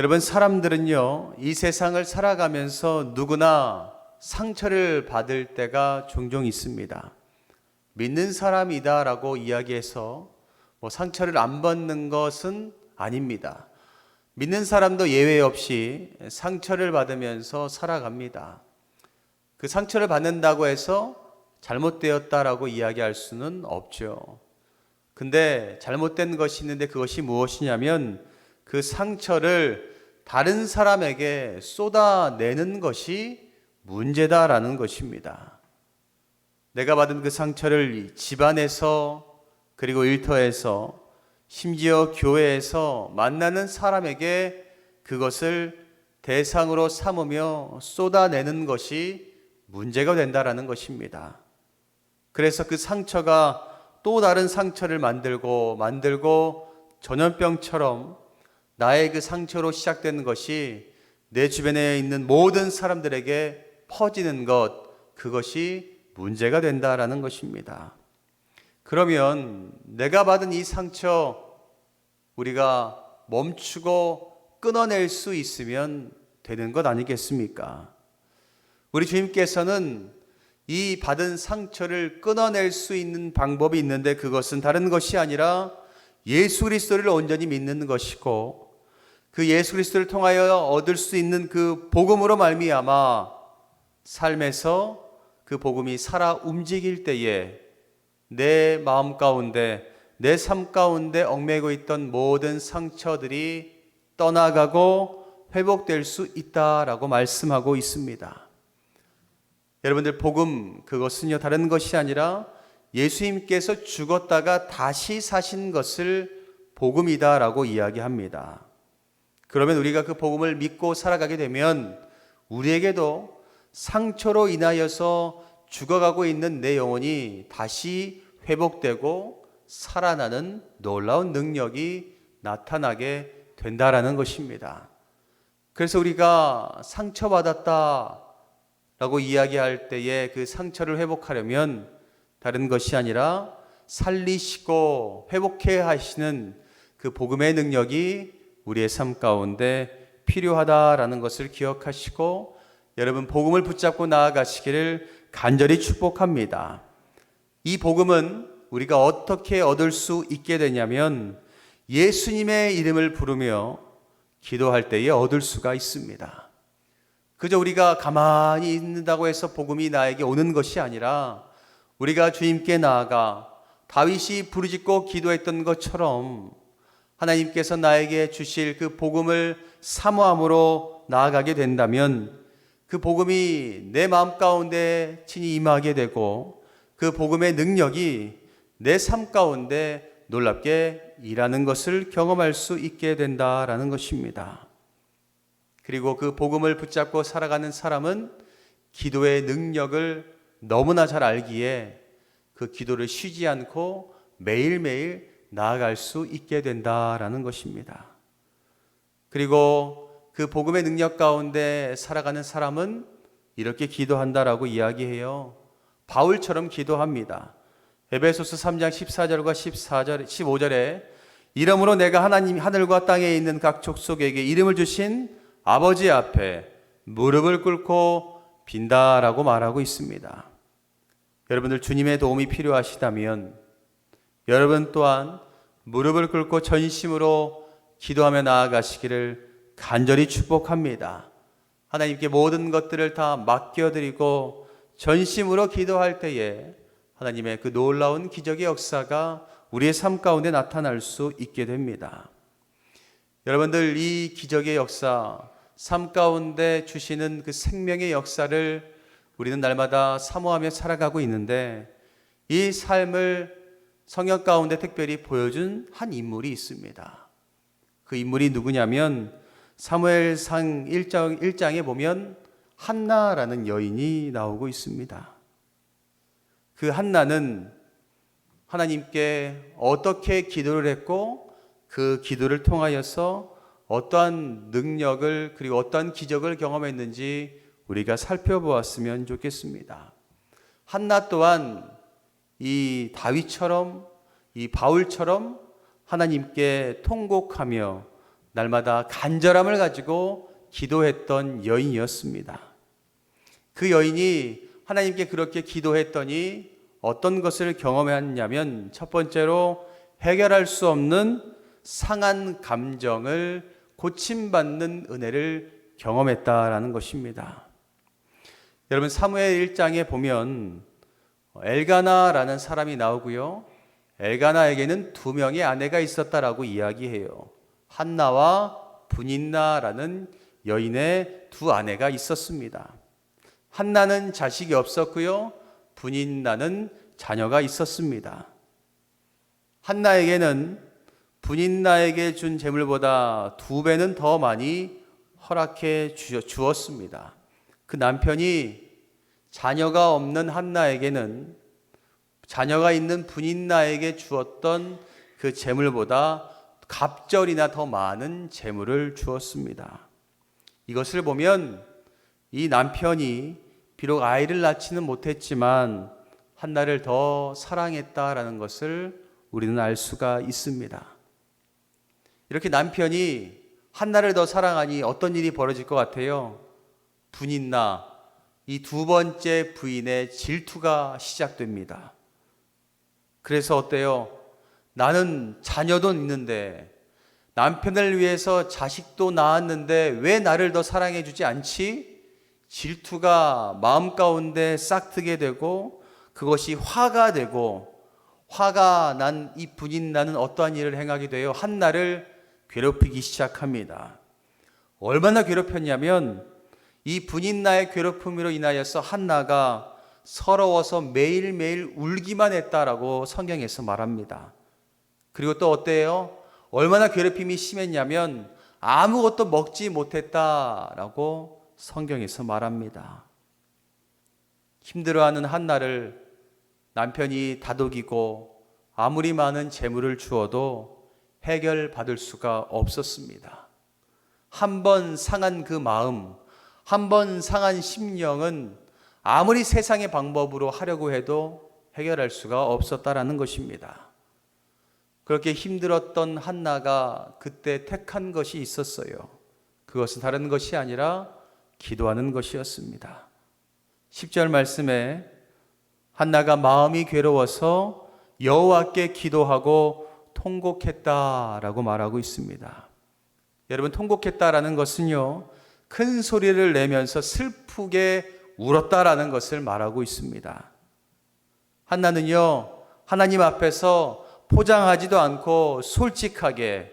여러분, 사람들은요, 이 세상을 살아가면서 누구나 상처를 받을 때가 종종 있습니다. 믿는 사람이다라고 이야기해서 상처를 안 받는 것은 아닙니다. 믿는 사람도 예외 없이 상처를 받으면서 살아갑니다. 그 상처를 받는다고 해서 잘못되었다라고 이야기할 수는 없죠. 근데 잘못된 것이 있는데 그것이 무엇이냐면 그 상처를 다른 사람에게 쏟아내는 것이 문제다라는 것입니다. 내가 받은 그 상처를 집안에서, 그리고 일터에서, 심지어 교회에서 만나는 사람에게 그것을 대상으로 삼으며 쏟아내는 것이 문제가 된다라는 것입니다. 그래서 그 상처가 또 다른 상처를 만들고 전염병처럼 나의 그 상처로 시작되는 것이 내 주변에 있는 모든 사람들에게 퍼지는 것, 그것이 문제가 된다라는 것입니다. 그러면 내가 받은 이 상처 우리가 멈추고 끊어낼 수 있으면 되는 것 아니겠습니까? 우리 주님께서는 이 받은 상처를 끊어낼 수 있는 방법이 있는데 그것은 다른 것이 아니라 예수 그리스도를 온전히 믿는 것이고, 그 예수 그리스도를 통하여 얻을 수 있는 그 복음으로 말미암아 삶에서 그 복음이 살아 움직일 때에 내 마음 가운데, 내 삶 가운데 얽매고 있던 모든 상처들이 떠나가고 회복될 수 있다라고 말씀하고 있습니다. 여러분들, 복음, 그것은요 다른 것이 아니라 예수님께서 죽었다가 다시 사신 것을 복음이다라고 이야기합니다. 그러면 우리가 그 복음을 믿고 살아가게 되면 우리에게도 상처로 인하여서 죽어가고 있는 내 영혼이 다시 회복되고 살아나는 놀라운 능력이 나타나게 된다라는 것입니다. 그래서 우리가 상처받았다라고 이야기할 때에 그 상처를 회복하려면 다른 것이 아니라 살리시고 회복해 하시는 그 복음의 능력이 우리의 삶 가운데 필요하다라는 것을 기억하시고, 여러분, 복음을 붙잡고 나아가시기를 간절히 축복합니다. 이 복음은 우리가 어떻게 얻을 수 있게 되냐면 예수님의 이름을 부르며 기도할 때에 얻을 수가 있습니다. 그저 우리가 가만히 있는다고 해서 복음이 나에게 오는 것이 아니라 우리가 주님께 나아가 다윗이 부르짖고 기도했던 것처럼 하나님께서 나에게 주실 그 복음을 사모함으로 나아가게 된다면 그 복음이 내 마음 가운데 친히 임하게 되고 그 복음의 능력이 내 삶 가운데 놀랍게 일하는 것을 경험할 수 있게 된다라는 것입니다. 그리고 그 복음을 붙잡고 살아가는 사람은 기도의 능력을 너무나 잘 알기에 그 기도를 쉬지 않고 매일매일 나아갈 수 있게 된다라는 것입니다. 그리고 그 복음의 능력 가운데 살아가는 사람은 이렇게 기도한다라고 이야기해요. 바울처럼 기도합니다. 에베소서 3장 14절과 15절에 이러므로 내가 하나님 하늘과 땅에 있는 각 족속에게 이름을 주신 아버지 앞에 무릎을 꿇고 빈다라고 말하고 있습니다. 여러분들, 주님의 도움이 필요하시다면 여러분 또한 무릎을 꿇고 전심으로 기도하며 나아가시기를 간절히 축복합니다. 하나님께 모든 것들을 다 맡겨드리고 전심으로 기도할 때에 하나님의 그 놀라운 기적의 역사가 우리의 삶 가운데 나타날 수 있게 됩니다. 여러분들, 이 기적의 역사, 삶 가운데 주시는 그 생명의 역사를 우리는 날마다 사모하며 살아가고 있는데, 이 삶을 성경 가운데 특별히 보여준 한 인물이 있습니다. 그 인물이 누구냐면 사무엘상 1장에 보면 한나라는 여인이 나오고 있습니다. 그 한나는 하나님께 어떻게 기도를 했고 그 기도를 통하여서 어떠한 능력을, 그리고 어떠한 기적을 경험했는지 우리가 살펴보았으면 좋겠습니다. 한나 또한 이 다윗처럼, 이 바울처럼 하나님께 통곡하며 날마다 간절함을 가지고 기도했던 여인이었습니다. 그 여인이 하나님께 그렇게 기도했더니 어떤 것을 경험했냐면 첫 번째로 해결할 수 없는 상한 감정을 고침받는 은혜를 경험했다라는 것입니다. 여러분 사무엘 1장에 보면 엘가나라는 사람이 나오고요. 엘가나에게는 2명의 아내가 있었다라고 이야기해요. 한나와 브닌나라는 여인의 2 아내가 있었습니다. 한나는 자식이 없었고요. 브닌나는 자녀가 있었습니다. 한나에게는 브닌나에게 준 재물보다 2배는 더 많이 허락해 주었습니다. 그 남편이 자녀가 없는 한나에게는 자녀가 있는 브닌나에게 주었던 그 재물보다 갑절이나 더 많은 재물을 주었습니다. 이것을 보면 이 남편이 비록 아이를 낳지는 못했지만 한나를 더 사랑했다라는 것을 우리는 알 수가 있습니다. 이렇게 남편이 한나를 더 사랑하니 어떤 일이 벌어질 것 같아요? 브닌나, 이 2번째 부인의 질투가 시작됩니다. 그래서 어때요? 나는 자녀도 있는데 남편을 위해서 자식도 낳았는데 왜 나를 더 사랑해 주지 않지? 질투가 마음 가운데 싹트게 되고 그것이 화가 되고 화가 난 이 브닌나는 어떠한 일을 행하게 돼요? 한나를 괴롭히기 시작합니다. 얼마나 괴롭혔냐면 이 브닌나의 괴롭힘으로 인하여서 한나가 서러워서 매일매일 울기만 했다라고 성경에서 말합니다. 그리고 또 어때요? 얼마나 괴롭힘이 심했냐면 아무것도 먹지 못했다라고 성경에서 말합니다. 힘들어하는 한나를 남편이 다독이고 아무리 많은 재물을 주어도 해결받을 수가 없었습니다. 한 번 상한 그 마음, 한 번 상한 심령은 아무리 세상의 방법으로 하려고 해도 해결할 수가 없었다라는 것입니다. 그렇게 힘들었던 한나가 그때 택한 것이 있었어요. 그것은 다른 것이 아니라 기도하는 것이었습니다. 10절 말씀에 한나가 마음이 괴로워서 여호와께 기도하고 통곡했다라고 말하고 있습니다. 여러분, 통곡했다라는 것은요, 큰 소리를 내면서 슬프게 울었다라는 것을 말하고 있습니다. 한나는요, 하나님 앞에서 포장하지도 않고 솔직하게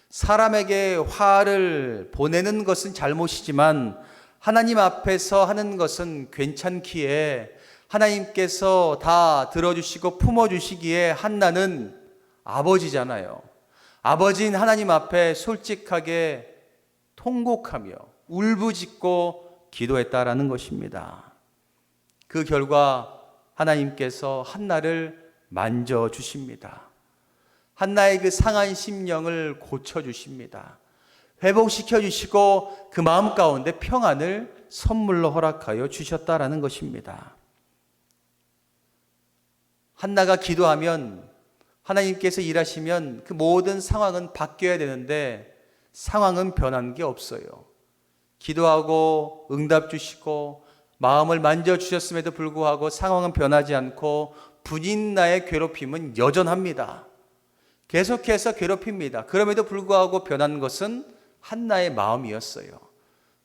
사람에게 화를 보내는 것은 잘못이지만 하나님 앞에서 하는 것은 괜찮기에 하나님께서 다 들어주시고 품어주시기에 한나는 아버지잖아요. 아버지인 하나님 앞에 솔직하게 통곡하며 울부짖고 기도했다라는 것입니다. 그 결과 하나님께서 한나를 만져주십니다. 한나의 그 상한 심령을 고쳐주십니다. 회복시켜주시고 그 마음 가운데 평안을 선물로 허락하여 주셨다라는 것입니다. 한나가 기도하면 하나님께서 일하시면 그 모든 상황은 바뀌어야 되는데 상황은 변한 게 없어요. 기도하고 응답 주시고 마음을 만져주셨음에도 불구하고 상황은 변하지 않고 브닌나의 괴롭힘은 여전합니다. 계속해서 괴롭힙니다. 그럼에도 불구하고 변한 것은 한나의 마음이었어요.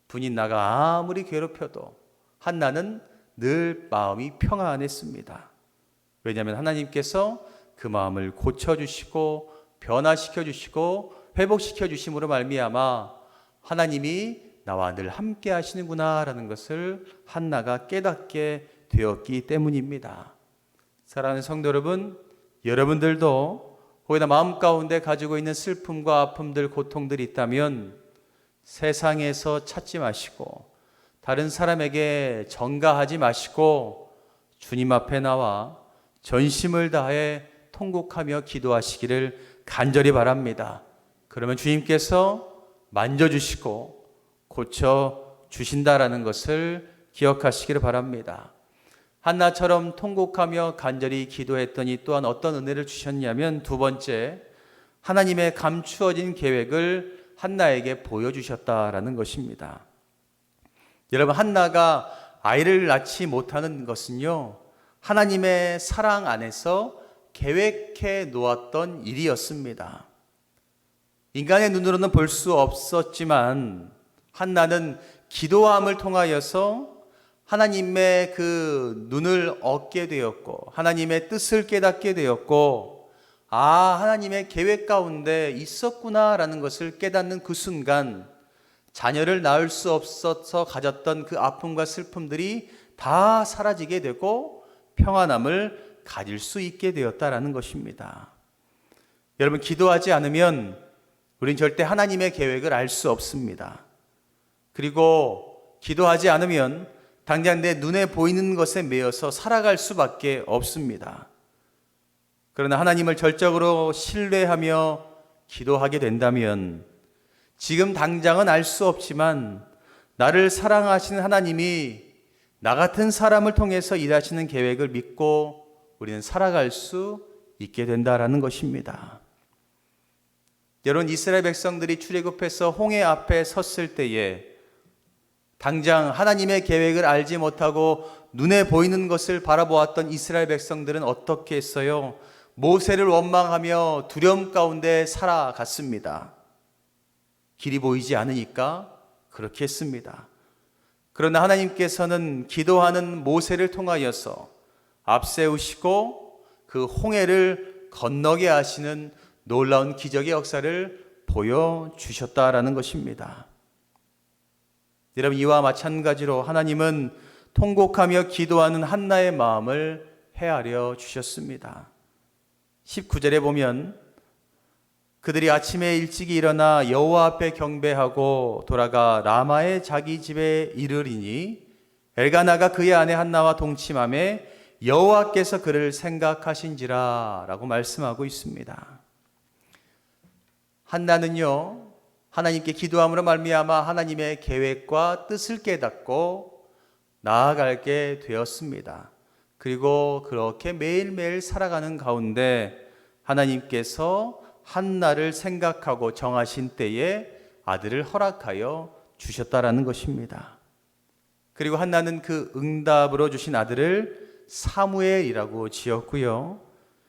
브닌나가 아무리 괴롭혀도 한나는 늘 마음이 평안했습니다. 왜냐하면 하나님께서 그 마음을 고쳐주시고 변화시켜주시고 회복시켜주심으로 말미암아 하나님이 나와 늘 함께 하시는구나 라는 것을 한나가 깨닫게 되었기 때문입니다. 사랑하는 성도 여러분, 여러분들도 혹여나 마음 가운데 가지고 있는 슬픔과 아픔들, 고통들이 있다면 세상에서 찾지 마시고 다른 사람에게 전가하지 마시고 주님 앞에 나와 전심을 다해 통곡하며 기도하시기를 간절히 바랍니다. 그러면 주님께서 만져주시고 고쳐주신다라는 것을 기억하시기를 바랍니다. 한나처럼 통곡하며 간절히 기도했더니 또한 어떤 은혜를 주셨냐면 2번째, 하나님의 감추어진 계획을 한나에게 보여주셨다라는 것입니다. 여러분, 한나가 아이를 낳지 못하는 것은요, 하나님의 사랑 안에서 계획해 놓았던 일이었습니다. 인간의 눈으로는 볼 수 없었지만 한나는 기도함을 통하여서 하나님의 그 눈을 얻게 되었고 하나님의 뜻을 깨닫게 되었고, 하나님의 계획 가운데 있었구나라는 것을 깨닫는 그 순간 자녀를 낳을 수 없어서 가졌던 그 아픔과 슬픔들이 다 사라지게 되고 평안함을 가질 수 있게 되었다라는 것입니다. 여러분, 기도하지 않으면 우린 절대 하나님의 계획을 알 수 없습니다. 그리고 기도하지 않으면 당장 내 눈에 보이는 것에 매여서 살아갈 수밖에 없습니다. 그러나 하나님을 절적으로 신뢰하며 기도하게 된다면 지금 당장은 알 수 없지만 나를 사랑하시는 하나님이 나 같은 사람을 통해서 일하시는 계획을 믿고 우리는 살아갈 수 있게 된다라는 것입니다. 여러분, 이스라엘 백성들이 출애굽해서 홍해 앞에 섰을 때에 당장 하나님의 계획을 알지 못하고 눈에 보이는 것을 바라보았던 이스라엘 백성들은 어떻게 했어요? 모세를 원망하며 두려움 가운데 살아갔습니다. 길이 보이지 않으니까 그렇게 했습니다. 그러나 하나님께서는 기도하는 모세를 통하여서 앞세우시고 그 홍해를 건너게 하시는 놀라운 기적의 역사를 보여주셨다라는 것입니다. 여러분, 이와 마찬가지로 하나님은 통곡하며 기도하는 한나의 마음을 헤아려 주셨습니다. 19절에 보면 그들이 아침에 일찍이 일어나 여호와 앞에 경배하고 돌아가 라마의 자기 집에 이르리니 엘가나가 그의 아내 한나와 동침하매 여호와께서 그를 생각하신지라 라고 말씀하고 있습니다. 한나는요, 하나님께 기도함으로 말미암아 하나님의 계획과 뜻을 깨닫고 나아가게 되었습니다. 그리고 그렇게 매일매일 살아가는 가운데 하나님께서 한나를 생각하고 정하신 때에 아들을 허락하여 주셨다라는 것입니다. 그리고 한나는 그 응답으로 주신 아들을 사무엘이라고 지었고요.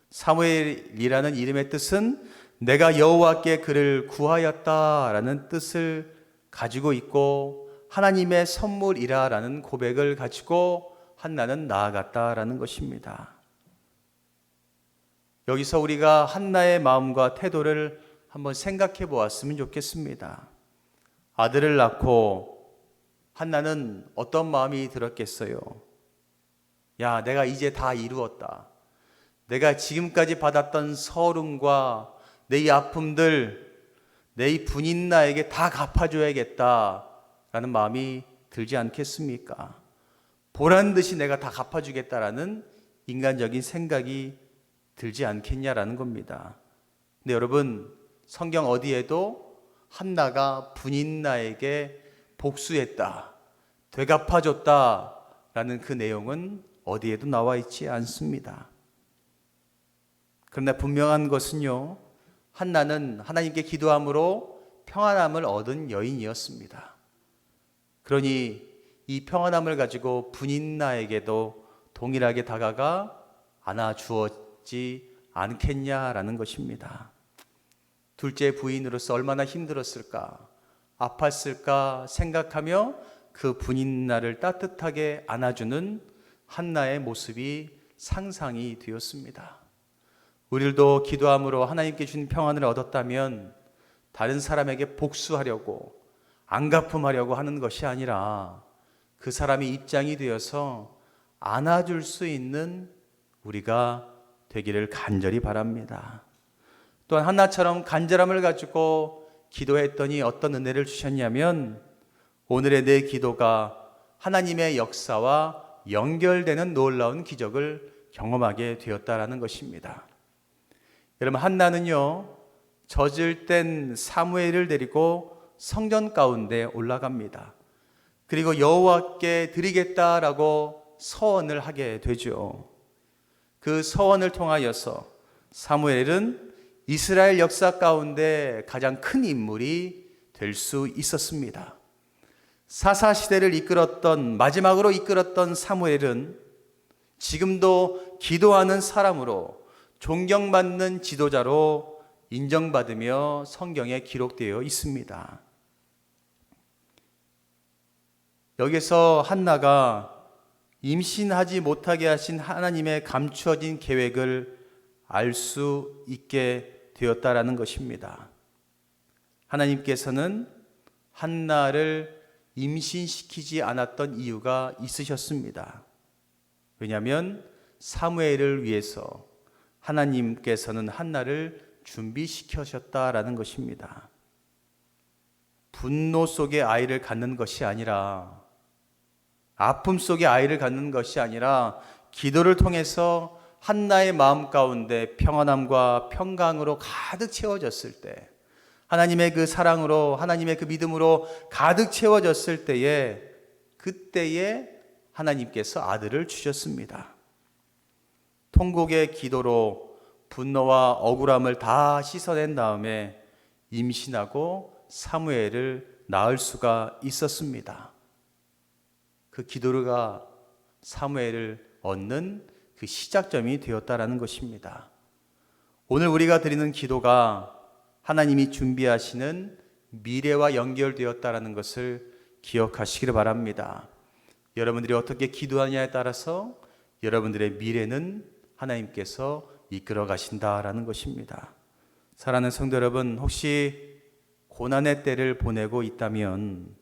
사무엘이라는 이름의 뜻은 내가 여호와께 그를 구하였다라는 뜻을 가지고 있고 하나님의 선물이라라는 고백을 가지고 한나는 나아갔다라는 것입니다. 여기서 우리가 한나의 마음과 태도를 한번 생각해 보았으면 좋겠습니다. 아들을 낳고 한나는 어떤 마음이 들었겠어요? 야, 내가 이제 다 이루었다. 내가 지금까지 받았던 서름과 내 이 아픔들, 내 이 분인 나에게 다 갚아줘야겠다라는 마음이 들지 않겠습니까? 보란 듯이 내가 다 갚아주겠다라는 인간적인 생각이 들지 않겠냐라는 겁니다. 근데 여러분, 성경 어디에도 한나가 분인 나에게 복수했다, 되갚아줬다라는 그 내용은 어디에도 나와 있지 않습니다. 그러나 분명한 것은요, 한나는 하나님께 기도함으로 평안함을 얻은 여인이었습니다. 그러니 이 평안함을 가지고 분인 나에게도 동일하게 다가가 안아주었지 않겠냐라는 것입니다. 둘째 부인으로서 얼마나 힘들었을까, 아팠을까 생각하며 그 분인 나를 따뜻하게 안아주는 한나의 모습이 상상이 되었습니다. 우리들도 기도함으로 하나님께 주신 평안을 얻었다면 다른 사람에게 복수하려고 안갚음하려고 하는 것이 아니라 그 사람이 입장이 되어서 안아줄 수 있는 우리가 되기를 간절히 바랍니다. 또한 한나처럼 간절함을 가지고 기도했더니 어떤 은혜를 주셨냐면 오늘의 내 기도가 하나님의 역사와 연결되는 놀라운 기적을 경험하게 되었다라는 것입니다. 여러분, 한나는요, 젖을 땐 사무엘을 데리고 성전 가운데 올라갑니다. 그리고 여호와께 드리겠다라고 서원을 하게 되죠. 그 서원을 통하여서 사무엘은 이스라엘 역사 가운데 가장 큰 인물이 될 수 있었습니다. 사사시대를 이끌었던, 마지막으로 이끌었던 사무엘은 지금도 기도하는 사람으로 존경받는 지도자로 인정받으며 성경에 기록되어 있습니다. 여기서 한나가 임신하지 못하게 하신 하나님의 감추어진 계획을 알 수 있게 되었다라는 것입니다. 하나님께서는 한나를 임신시키지 않았던 이유가 있으셨습니다. 왜냐하면 사무엘을 위해서 하나님께서는 한나를 준비시키셨다라는 것입니다. 분노 속에 아이를 갖는 것이 아니라, 아픔 속에 아이를 갖는 것이 아니라 기도를 통해서 한나의 마음 가운데 평안함과 평강으로 가득 채워졌을 때, 하나님의 그 사랑으로, 하나님의 그 믿음으로 가득 채워졌을 때에, 그때에 하나님께서 아들을 주셨습니다. 통곡의 기도로 분노와 억울함을 다 씻어낸 다음에 임신하고 사무엘을 낳을 수가 있었습니다. 그 기도가 사무엘을 얻는 그 시작점이 되었다라는 것입니다. 오늘 우리가 드리는 기도가 하나님이 준비하시는 미래와 연결되었다라는 것을 기억하시기를 바랍니다. 여러분들이 어떻게 기도하냐에 따라서 여러분들의 미래는 하나님께서 이끌어 가신다라는 것입니다. 사랑하는 성도 여러분, 혹시 고난의 때를 보내고 있다면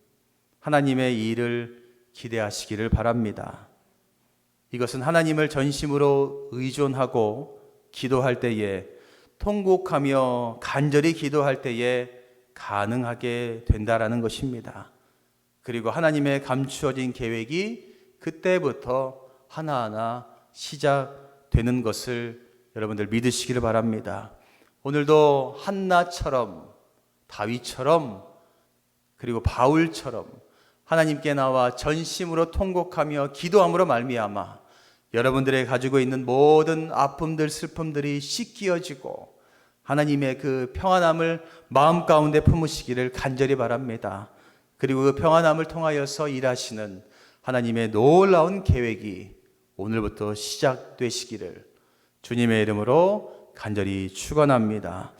하나님의 일을 기대하시기를 바랍니다. 이것은 하나님을 전심으로 의존하고 기도할 때에, 통곡하며 간절히 기도할 때에 가능하게 된다라는 것입니다. 그리고 하나님의 감추어진 계획이 그때부터 하나하나 시작되는 것을 여러분들 믿으시기를 바랍니다. 오늘도 한나처럼, 다윗처럼, 그리고 바울처럼 하나님께 나와 전심으로 통곡하며 기도함으로 말미암아 여러분들의 가지고 있는 모든 아픔들, 슬픔들이 씻기어지고 하나님의 그 평안함을 마음 가운데 품으시기를 간절히 바랍니다. 그리고 그 평안함을 통하여서 일하시는 하나님의 놀라운 계획이 오늘부터 시작되시기를 주님의 이름으로 간절히 축원합니다.